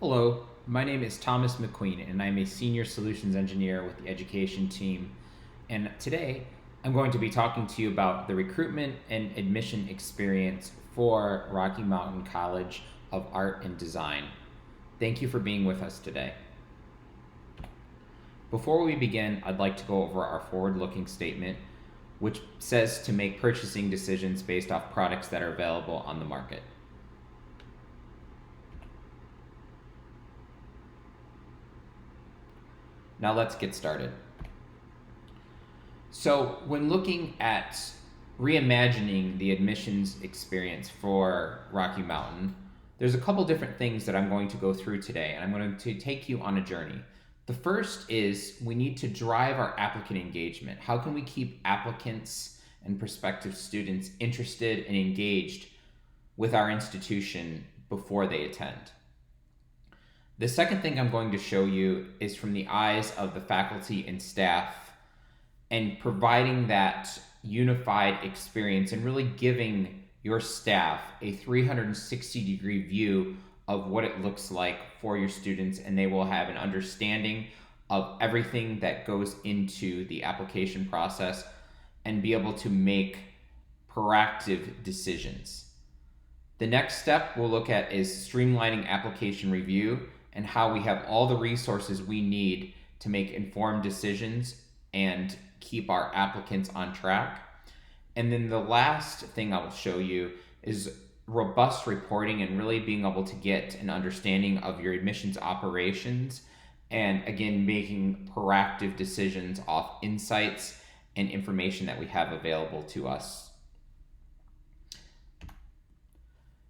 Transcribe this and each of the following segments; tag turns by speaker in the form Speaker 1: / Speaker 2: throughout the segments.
Speaker 1: Hello, my name is Thomas McQueen, and I'm a Senior Solutions Engineer with the Education team. And today, I'm going to be talking to you about the recruitment and admission experience for Rocky Mountain College of Art and Design. Thank you for being with us today. Before we begin, I'd like to go over our forward-looking statement, which says to make purchasing decisions based off products that are available on the market. Now let's get started. So when looking at reimagining the admissions experience for Rocky Mountain, there's a couple different things that I'm going to go through today, and I'm going to take you on a journey. The first is we need to drive our applicant engagement. How can we keep applicants and prospective students interested and engaged with our institution before they attend? The second thing I'm going to show you is from the eyes of the faculty and staff, and providing that unified experience and really giving your staff a 360-degree view of what it looks like for your students, and they will have an understanding of everything that goes into the application process and be able to make proactive decisions. The next step we'll look at is streamlining application review and how we have all the resources we need to make informed decisions and keep our applicants on track. And then the last thing I will show you is robust reporting and really being able to get an understanding of your admissions operations, and again, making proactive decisions off insights and information that we have available to us.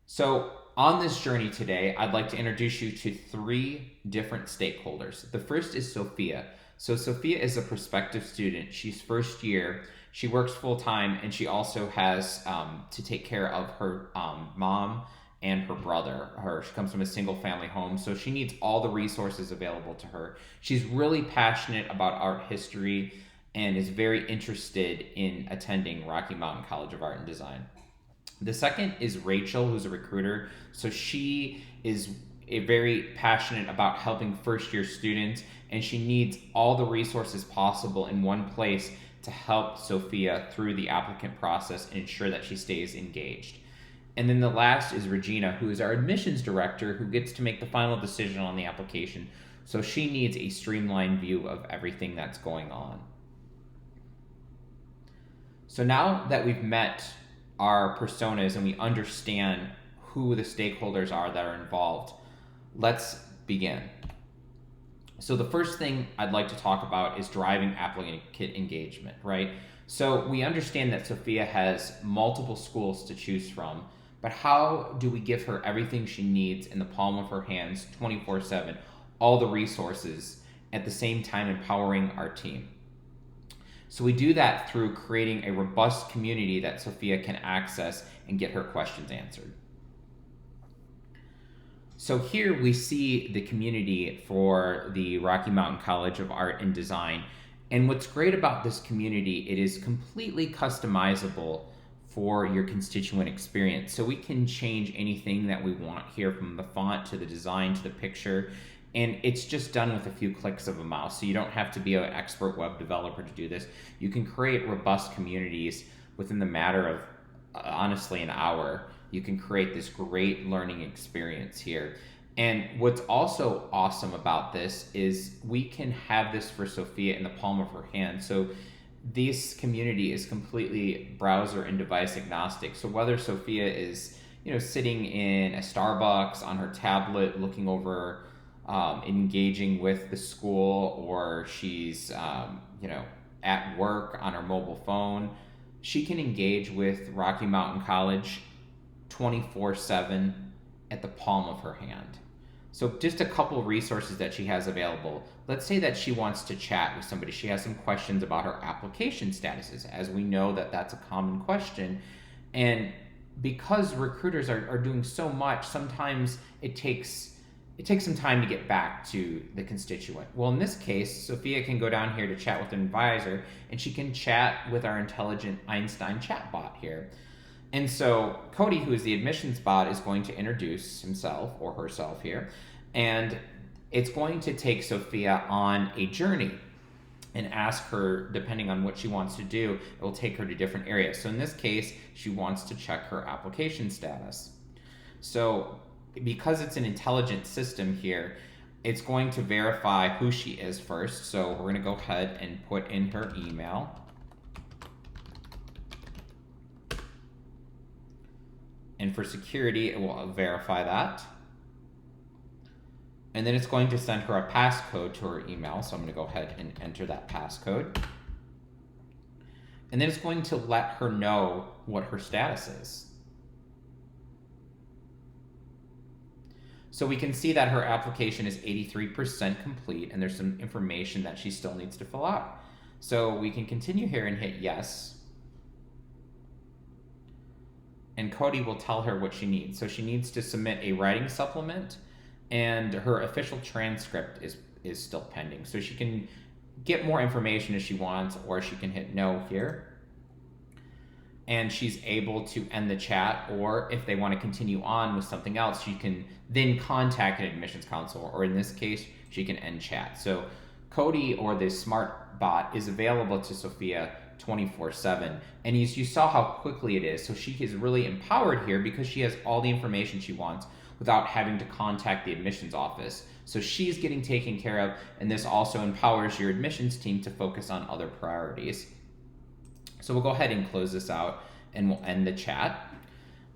Speaker 1: So on this journey today, I'd like to introduce you to three different stakeholders. The first is Sophia. So Sophia is a prospective student. She's first year. She works full time, and she also has to take care of her mom and her brother. She comes from a single family home, so she needs all the resources available to her. She's really passionate about art history and is very interested in attending Rocky Mountain College of Art and Design. The second is Rachel, who's a recruiter. So she is very passionate about helping first year students, and she needs all the resources possible in one place to help Sophia through the applicant process and ensure that she stays engaged. And then the last is Regina, who is our admissions director, who gets to make the final decision on the application. So she needs a streamlined view of everything that's going on. So now that we've met our personas and we understand who the stakeholders are that are involved, let's begin. So the first thing I'd like to talk about is driving applicant engagement, right? So we understand that Sophia has multiple schools to choose from, but how do we give her everything she needs in the palm of her hands 24/7, all the resources, at the same time empowering our team? So we do that through creating a robust community that Sophia can access and get her questions answered. So here we see the community for the Rocky Mountain College of Art and Design. And what's great about this community, it is completely customizable for your constituent experience. So we can change anything that we want here, from the font to the design to the picture. And it's just done with a few clicks of a mouse. So you don't have to be an expert web developer to do this. You can create robust communities within the matter of, honestly, an hour. You can create this great learning experience here. And what's also awesome about this is we can have this for Sophia in the palm of her hand. So this community is completely browser and device agnostic. So whether Sophia is, sitting in a Starbucks on her tablet looking over, engaging with the school, or she's, at work on her mobile phone, she can engage with Rocky Mountain College 24/7 at the palm of her hand. So just a couple of resources that she has available. Let's say that she wants to chat with somebody. She has some questions about her application statuses, as we know that that's a common question. And because recruiters are doing so much, sometimes it takes some time to get back to the constituent. Well, in this case, Sophia can go down here to chat with an advisor, and she can chat with our intelligent Einstein chatbot here. And so Cody, who is the admissions bot, is going to introduce himself or herself here. And it's going to take Sophia on a journey and ask her, depending on what she wants to do, it will take her to different areas. So in this case, she wants to check her application status. So because it's an intelligent system here, it's going to verify who she is first. So we're going to go ahead and put in her email. And for security, it will verify that. And then it's going to send her a passcode to her email. So I'm going to go ahead and enter that passcode. And then it's going to let her know what her status is. So we can see that her application is 83% complete, and there's some information that she still needs to fill out. So we can continue here and hit yes. And Cody will tell her what she needs. So she needs to submit a writing supplement, and her official transcript is still pending. So she can get more information if she wants, or she can hit no here. And she's able to end the chat, or if they want to continue on with something else, she can then contact an admissions counselor, or in this case, she can end chat. So Cody, or this smart bot, is available to Sophia 24/7, and you saw how quickly it is. So she is really empowered here because she has all the information she wants without having to contact the admissions office. So she's getting taken care of, and this also empowers your admissions team to focus on other priorities. So we'll go ahead and close this out, and we'll end the chat,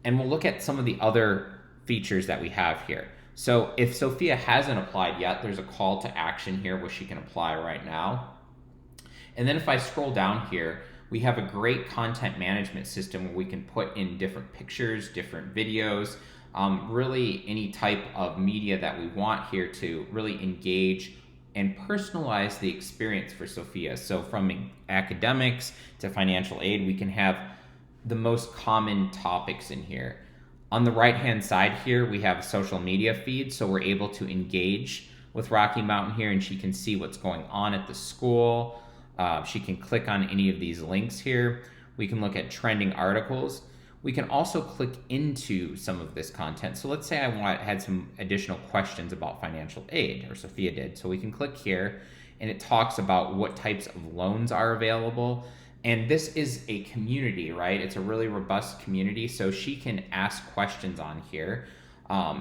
Speaker 1: and we'll look at some of the other features that we have here. So if Sophia hasn't applied yet, there's a call to action here where she can apply right now. And then if I scroll down here, we have a great content management system where we can put in different pictures, different videos, really any type of media that we want here to really engage and personalize the experience for Sophia. So from academics to financial aid, we can have the most common topics in here. On the right-hand side here, we have a social media feed, so we're able to engage with Rocky Mountain here, and she can see what's going on at the school. She can click on any of these links here. We can look at trending articles. We can also click into some of this content. So let's say I had some additional questions about financial aid, or Sophia did. So we can click here, and it talks about what types of loans are available. And this is a community, right? It's a really robust community. So she can ask questions on here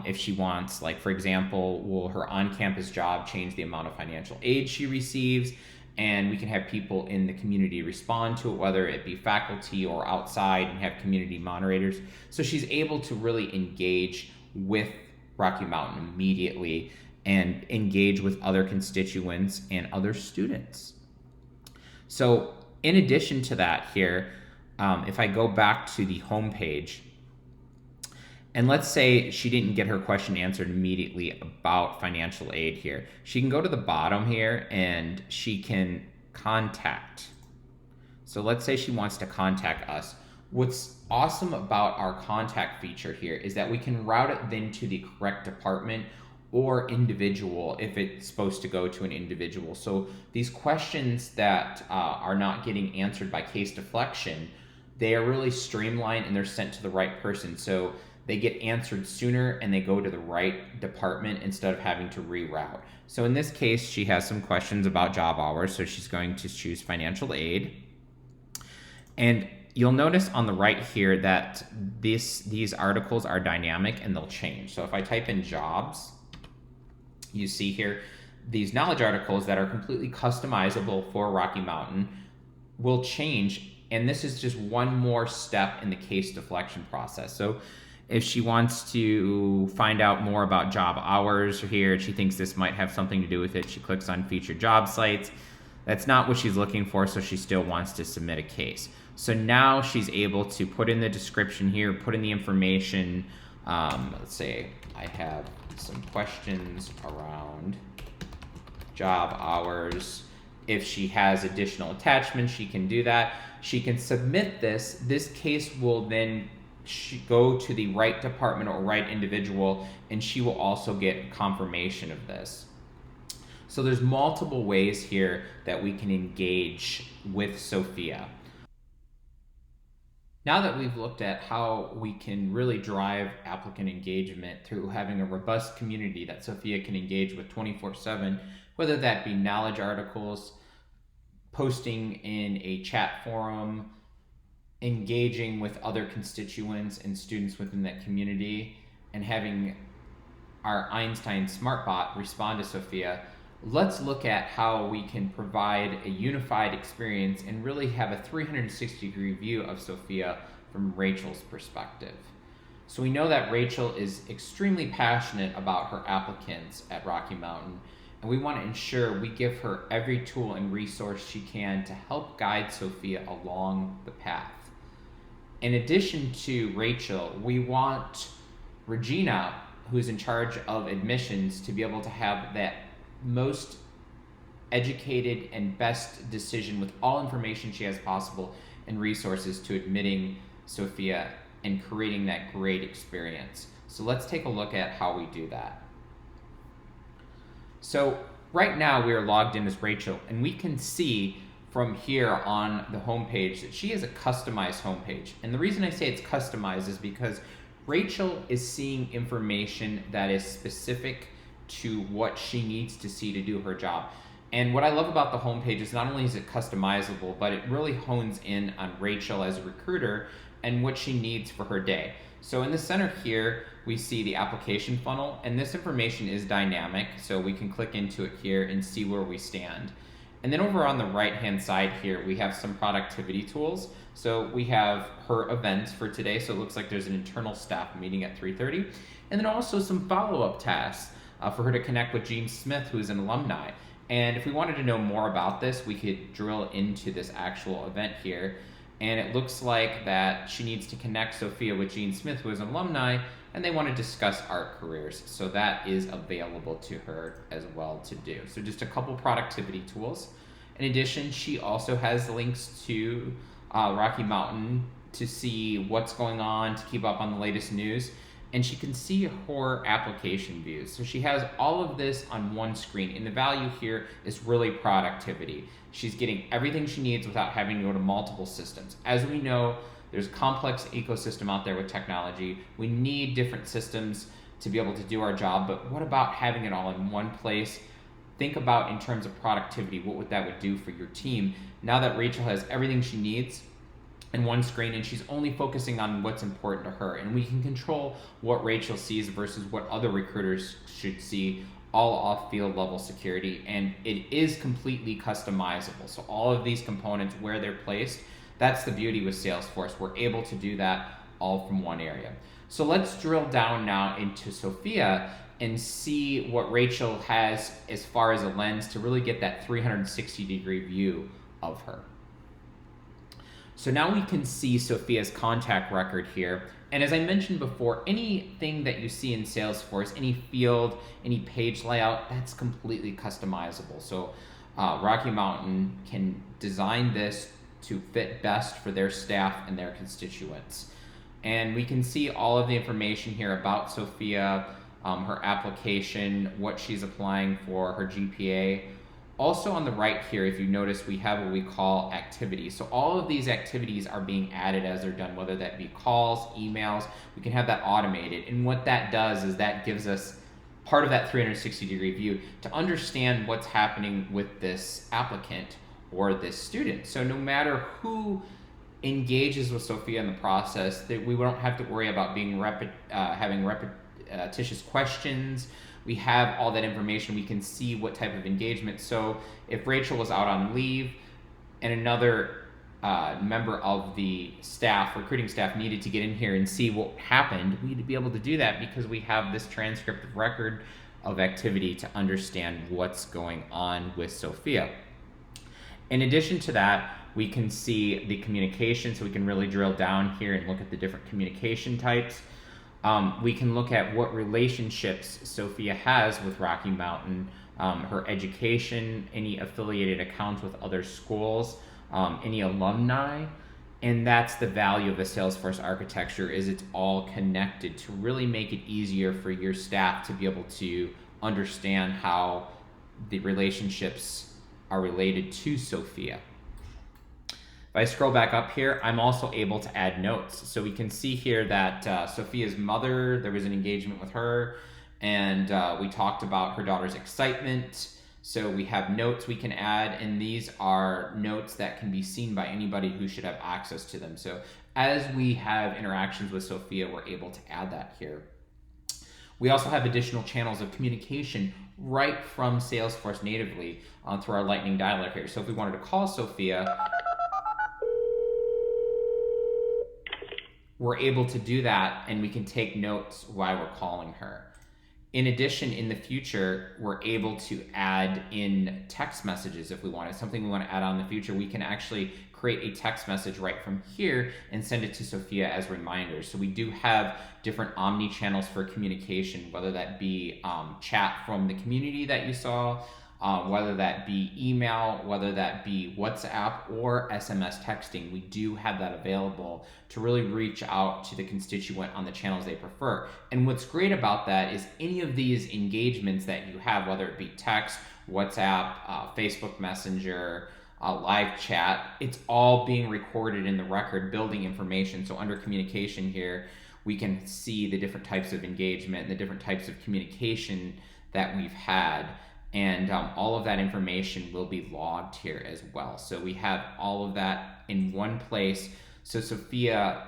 Speaker 1: if she wants. Like, for example, will her on-campus job change the amount of financial aid she receives? And we can have people in the community respond to it, whether it be faculty or outside, and have community moderators. So she's able to really engage with Rocky Mountain immediately and engage with other constituents and other students. So in addition to that here, if I go back to the home page, and let's say she didn't get her question answered immediately about financial aid here, she can go to the bottom here and she can contact. So let's say she wants to contact us. What's awesome about our contact feature here is that we can route it then to the correct department or individual if it's supposed to go to an individual. So these questions that are not getting answered by case deflection, they are really streamlined and they're sent to the right person. So they get answered sooner and they go to the right department instead of having to reroute. So in this case, she has some questions about job hours, so she's going to choose financial aid. And you'll notice on the right here that these articles are dynamic and they'll change. So if I type in jobs, you see here these knowledge articles that are completely customizable for Rocky Mountain will change. And this is just one more step in the case deflection process. So if she wants to find out more about job hours here, she thinks this might have something to do with it, she clicks on featured job sites. That's not what she's looking for, so she still wants to submit a case. So now she's able to put in the description here, put in the information. Let's say I have some questions around job hours. If she has additional attachments, she can do that. She can submit this. This case will then go to the right department or right individual, and she will also get confirmation of this. So there's multiple ways here that we can engage with Sophia. Now that we've looked at how we can really drive applicant engagement through having a robust community that Sophia can engage with 24/7, whether that be knowledge articles, posting in a chat forum, engaging with other constituents and students within that community, and having our Einstein SmartBot respond to Sophia, let's look at how we can provide a unified experience and really have a 360-degree view of Sophia from Rachel's perspective. So we know that Rachel is extremely passionate about her applicants at Rocky Mountain, and we want to ensure we give her every tool and resource she can to help guide Sophia along the path. In addition to Rachel, we want Regina, who's in charge of admissions, to be able to have that most educated and best decision with all information she has possible and resources to admitting Sophia and creating that great experience. So let's take a look at how we do that. So right now we are logged in as Rachel, and we can see from here on the homepage that she has a customized homepage. And the reason I say it's customized is because Rachel is seeing information that is specific to what she needs to see to do her job. And what I love about the homepage is not only is it customizable, but it really hones in on Rachel as a recruiter and what she needs for her day. So in the center here, we see the application funnel, and this information is dynamic, so we can click into it here and see where we stand. And then over on the right-hand side here, we have some productivity tools. So we have her events for today, so it looks like there's an internal staff meeting at 3:30, and then also some follow-up tasks for her to connect with Gene Smith, who is an alumni. And if we wanted to know more about this, we could drill into this actual event here. And it looks like that she needs to connect Sophia with Gene Smith, who is an alumni, and they want to discuss art careers. So that is available to her as well to do. So just a couple productivity tools. In addition, she also has links to Rocky Mountain to see what's going on, to keep up on the latest news. And she can see her application views. So she has all of this on one screen, and the value here is really productivity. She's getting everything she needs without having to go to multiple systems. As we know, there's a complex ecosystem out there with technology. We need different systems to be able to do our job, but what about having it all in one place? Think about in terms of productivity, what would do for your team. Now that Rachel has everything she needs in one screen, and she's only focusing on what's important to her, and we can control what Rachel sees versus what other recruiters should see, all off field level security, and it is completely customizable. So all of these components, where they're placed, that's the beauty with Salesforce. We're able to do that all from one area. So let's drill down now into Sophia and see what Rachel has as far as a lens to really get that 360-degree view of her. So now we can see Sophia's contact record here. And as I mentioned before, anything that you see in Salesforce, any field, any page layout, that's completely customizable. So Rocky Mountain can design this to fit best for their staff and their constituents. And we can see all of the information here about Sophia, her application, what she's applying for, her GPA. Also on the right here, if you notice, we have what we call activities. So all of these activities are being added as they're done, whether that be calls, emails, we can have that automated. And what that does is that gives us part of that 360-degree view to understand what's happening with this applicant or this student. So no matter who engages with Sophia in the process, that we don't have to worry about being having repetitious questions. We have all that information. We can see what type of engagement. So if Rachel was out on leave and another member of the staff, recruiting staff, needed to get in here and see what happened, we'd be able to do that because we have this transcript of record of activity to understand what's going on with Sophia. In addition to that, we can see the communication, so we can really drill down here and look at the different communication types. We can look at what relationships Sophia has with Rocky Mountain, her education, any affiliated accounts with other schools, any alumni, and that's the value of the Salesforce architecture, is it's all connected to really make it easier for your staff to be able to understand how the relationships are related to Sophia. If I scroll back up here, I'm also able to add notes. So we can see here that Sophia's mother, there was an engagement with her, and we talked about her daughter's excitement. So we have notes we can add, and these are notes that can be seen by anybody who should have access to them. So as we have interactions with Sophia, we're able to add that here. We also have additional channels of communication right from Salesforce natively through our Lightning dialer here. So if we wanted to call Sophia, we're able to do that, and we can take notes while we're calling her. In addition, in the future, we're able to add in text messages if we want. It's something we want to add on in the future. We can actually create a text message right from here and send it to Sophia as reminders. So we do have different omni channels for communication, whether that be chat from the community that you saw, whether that be email, whether that be WhatsApp or SMS texting. We do have that available to really reach out to the constituent on the channels they prefer. And what's great about that is any of these engagements that you have, whether it be text, WhatsApp, Facebook Messenger, live chat, it's all being recorded in the record, building information. So under communication here, we can see the different types of engagement and the different types of communication that we've had. And all of that information will be logged here as well. So we have all of that in one place. So Sophia,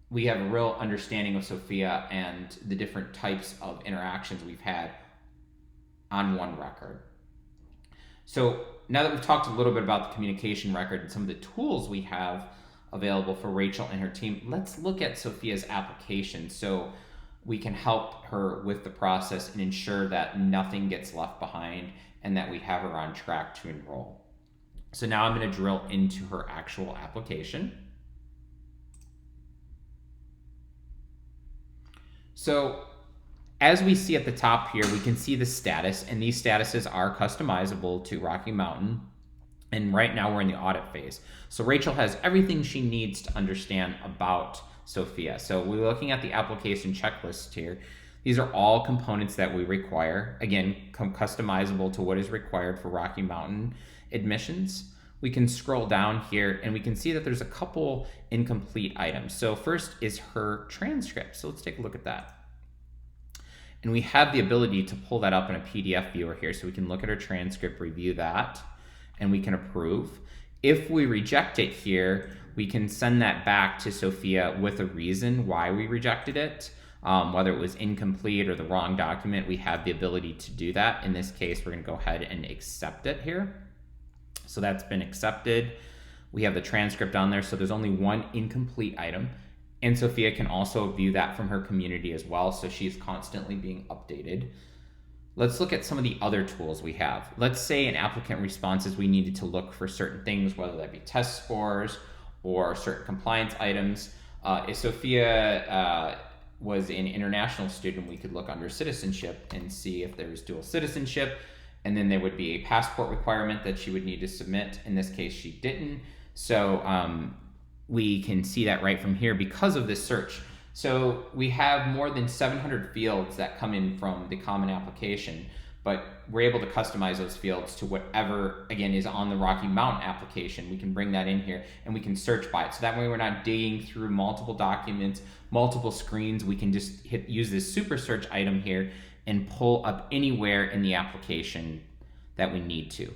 Speaker 1: we have a real understanding of Sophia and the different types of interactions we've had on one record. So now that we've talked a little bit about the communication record and some of the tools we have available for Rachel and her team, let's look at Sophia's application. So we can help her with the process and ensure that nothing gets left behind and that we have her on track to enroll. So now I'm going to drill into her actual application. So as we see at the top here, we can see the status, and these statuses are customizable to Rocky Mountain. And right now we're in the audit phase. So Rachel has everything she needs to understand about Sophia. So we're looking at the application checklist here. These are all components that we require. Again, customizable to what is required for Rocky Mountain admissions. We can scroll down here and we can see that there's a couple incomplete items. So first is her transcript. So let's take a look at that. And we have the ability to pull that up in a PDF viewer here. So we can look at her transcript, review that, and we can approve. If we reject it here, we can send that back to Sophia with a reason why we rejected it. Whether it was incomplete or the wrong document, we have the ability to do that. In this case, we're going to go ahead and accept it here. So that's been accepted. We have the transcript on there, so there's only one incomplete item. And Sophia can also view that from her community as well, so she's constantly being updated. Let's look at some of the other tools we have. Let's say an applicant responses we needed to look for certain things, whether that be test scores or certain compliance items. If Sophia was an international student, we could look under citizenship and see if there was dual citizenship, and then there would be a passport requirement that she would need to submit. In this case, she didn't. So we can see that right from here because of this search. So we have more than 700 fields that come in from the common application, but we're able to customize those fields to whatever, again, is on the Rocky Mountain application. We can bring that in here and we can search by it. So that way we're not digging through multiple documents, multiple screens. We can just use this super search item here and pull up anywhere in the application that we need to.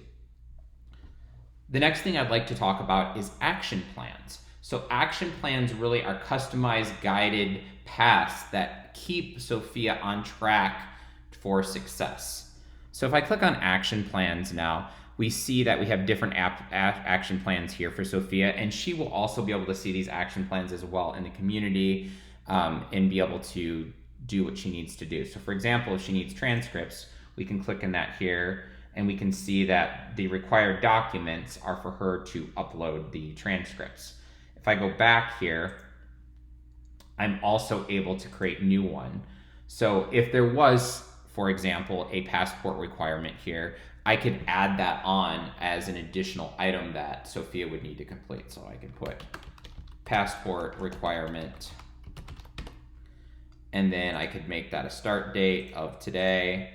Speaker 1: The next thing I'd like to talk about is action plans. So action plans really are customized, guided paths that keep Sophia on track for success. So if I click on action plans now, we see that we have different action plans here for Sophia, and she will also be able to see these action plans as well in the community and be able to do what she needs to do. So for example, if she needs transcripts, we can click on that here, and we can see that the required documents are for her to upload the transcripts. If I go back here, I'm also able to create new one. So if there was, for example, a passport requirement here, I could add that on as an additional item that Sophia would need to complete. So I could put passport requirement, and then I could make that a start date of today,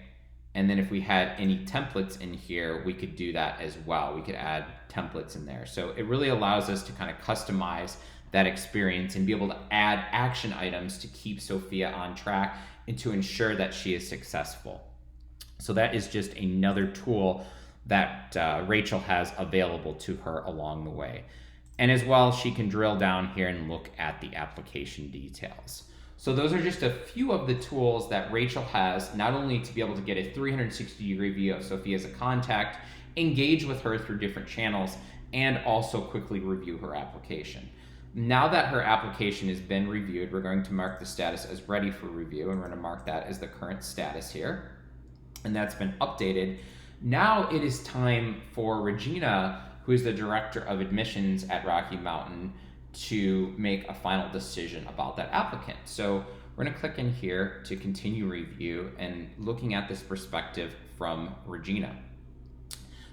Speaker 1: And then if we had any templates in here, we could do that as well. We could add templates in there. So it really allows us to kind of customize that experience and be able to add action items to keep Sophia on track and to ensure that she is successful. So that is just another tool that Rachel has available to her along the way. And as well, she can drill down here and look at the application details. So those are just a few of the tools that Rachel has, not only to be able to get a 360-degree view of Sophia as a contact, engage with her through different channels, and also quickly review her application. Now that her application has been reviewed, we're going to mark the status as ready for review, and we're going to mark that as the current status here. And that's been updated. Now it is time for Regina, who is the director of admissions at Rocky Mountain, to make a final decision about that applicant. So we're going to click in here to continue review and looking at this perspective from Regina.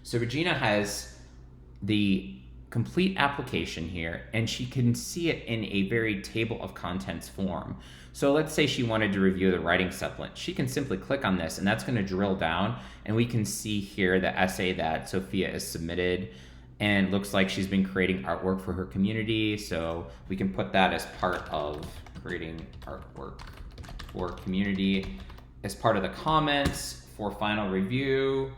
Speaker 1: So Regina has the complete application here, and she can see it in a very table of contents form. So let's say she wanted to review the writing supplement. She can simply click on this, and that's going to drill down, and we can see here the essay that Sophia has submitted, and looks like she's been creating artwork for her community. So we can put that as part of creating artwork for community as part of the comments for final review.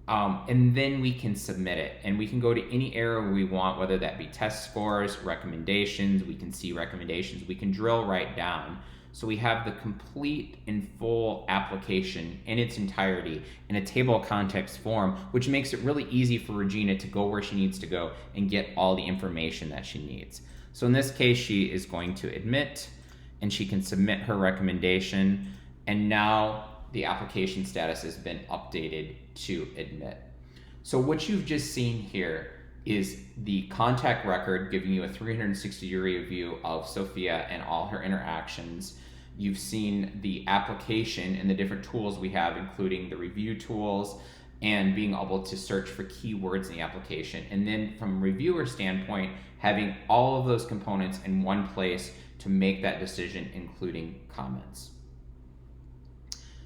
Speaker 1: And then we can submit it, and we can go to any area we want, whether that be test scores, recommendations. We can see recommendations. We can drill right down. So we have the complete and full application in its entirety in a table of contents form, which makes it really easy for Regina to go where she needs to go and get all the information that she needs. So in this case, she is going to admit, and she can submit her recommendation, and now the application status has been updated to admit. So what you've just seen here is the contact record giving you a 360-degree view of Sophia and all her interactions. You've seen the application and the different tools we have, including the review tools and being able to search for keywords in the application. And then from a reviewer standpoint, having all of those components in one place to make that decision, including comments.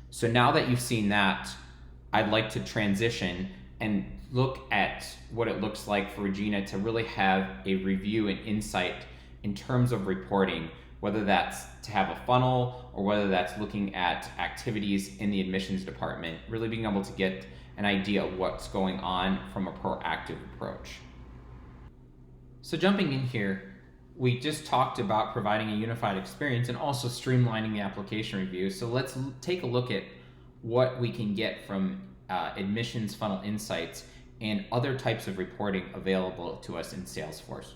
Speaker 1: So now that you've seen that, I'd like to transition and look at what it looks like for Regina to really have a review and insight in terms of reporting, whether that's to have a funnel or whether that's looking at activities in the admissions department, really being able to get an idea of what's going on from a proactive approach. So jumping in here, we just talked about providing a unified experience and also streamlining the application review. So let's take a look at what we can get from admissions funnel insights and other types of reporting available to us in Salesforce.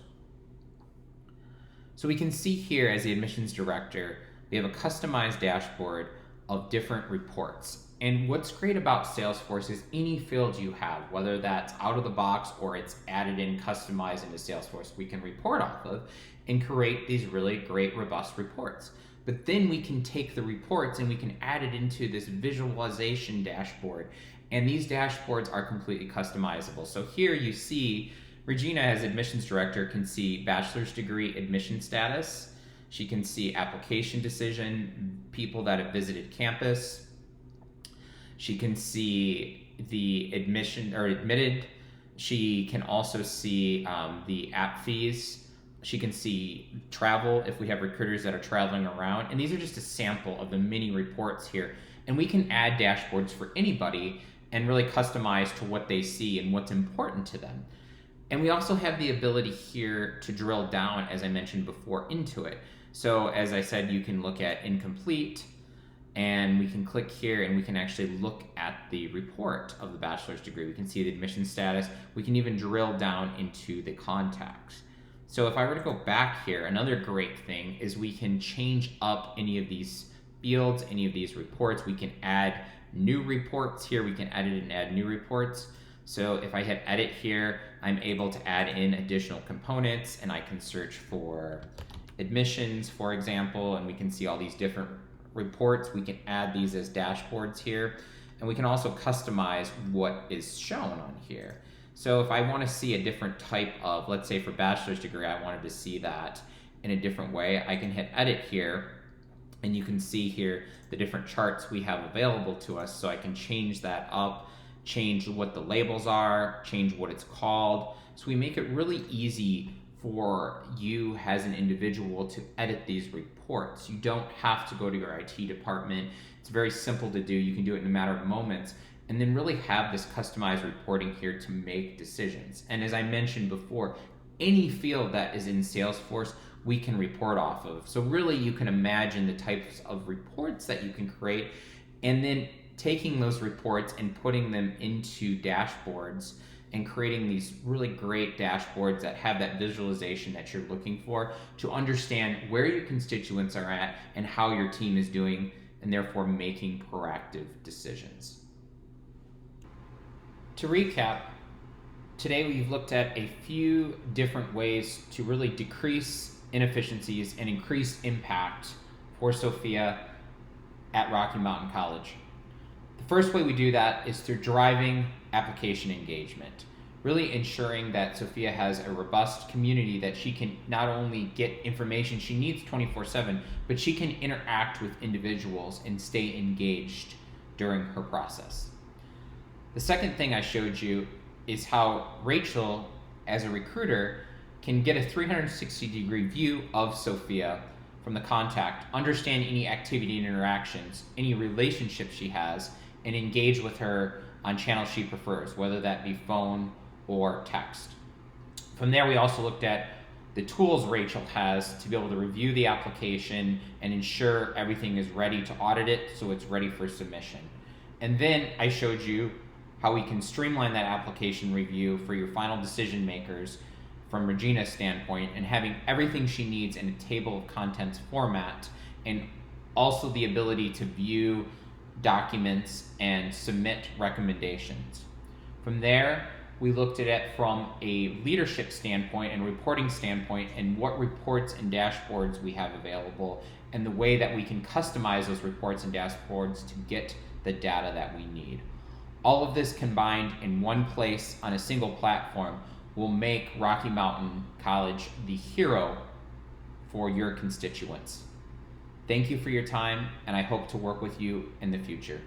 Speaker 1: So we can see here as the admissions director, we have a customized dashboard of different reports. And what's great about Salesforce is any field you have, whether that's out of the box or it's added in, customized into Salesforce, we can report off of and create these really great, robust reports. But then we can take the reports and we can add it into this visualization dashboard. And these dashboards are completely customizable. So here you see Regina, as admissions director, can see bachelor's degree admission status. She can see application decision, people that have visited campus. She can see the admission or admitted. She can also see the app fees. She can see travel if we have recruiters that are traveling around. And these are just a sample of the many reports here. And we can add dashboards for anybody and really customize to what they see and what's important to them. And we also have the ability here to drill down, as I mentioned before, into it. So as I said, you can look at incomplete, and we can click here and we can actually look at the report of the bachelor's degree. We can see the admission status. We can even drill down into the contacts. So if I were to go back here, another great thing is we can change up any of these fields, any of these reports. We can add new reports here. We can edit and add new reports. So if I hit edit here, I'm able to add in additional components, and I can search for admissions, for example, and we can see all these different reports. We can add these as dashboards here, and we can also customize what is shown on here. So if I want to see a different type of, let's say for bachelor's degree, I wanted to see that in a different way, I can hit edit here, And you can see here the different charts we have available to us. So I can change that up, change what the labels are, change what it's called. So we make it really easy for you as an individual to edit these reports. You don't have to go to your IT department. It's very simple to do. You can do it in a matter of moments, and then really have this customized reporting here to make decisions. And as I mentioned before, any field that is in Salesforce, we can report off of. So really you can imagine the types of reports that you can create, and then taking those reports and putting them into dashboards and creating these really great dashboards that have that visualization that you're looking for to understand where your constituents are at and how your team is doing, and therefore making proactive decisions. To recap, today we've looked at a few different ways to really decrease inefficiencies and increase impact for Sophia at Rocky Mountain College. The first way we do that is through driving application engagement, really ensuring that Sophia has a robust community that she can not only get information she needs 24/7, but she can interact with individuals and stay engaged during her process. The second thing I showed you is how Rachel, as a recruiter, can get a 360-degree view of Sophia from the contact, understand any activity and interactions, any relationship she has, and engage with her on channels she prefers, whether that be phone or text. From there, we also looked at the tools Rachel has to be able to review the application and ensure everything is ready to audit it so it's ready for submission. And then I showed you how we can streamline that application review for your final decision makers from Regina's standpoint, and having everything she needs in a table of contents format, and also the ability to view documents and submit recommendations. From there, we looked at it from a leadership standpoint and reporting standpoint, and what reports and dashboards we have available, and the way that we can customize those reports and dashboards to get the data that we need. All of this combined in one place on a single platform will make Rocky Mountain College the hero for your constituents. Thank you for your time, and I hope to work with you in the future.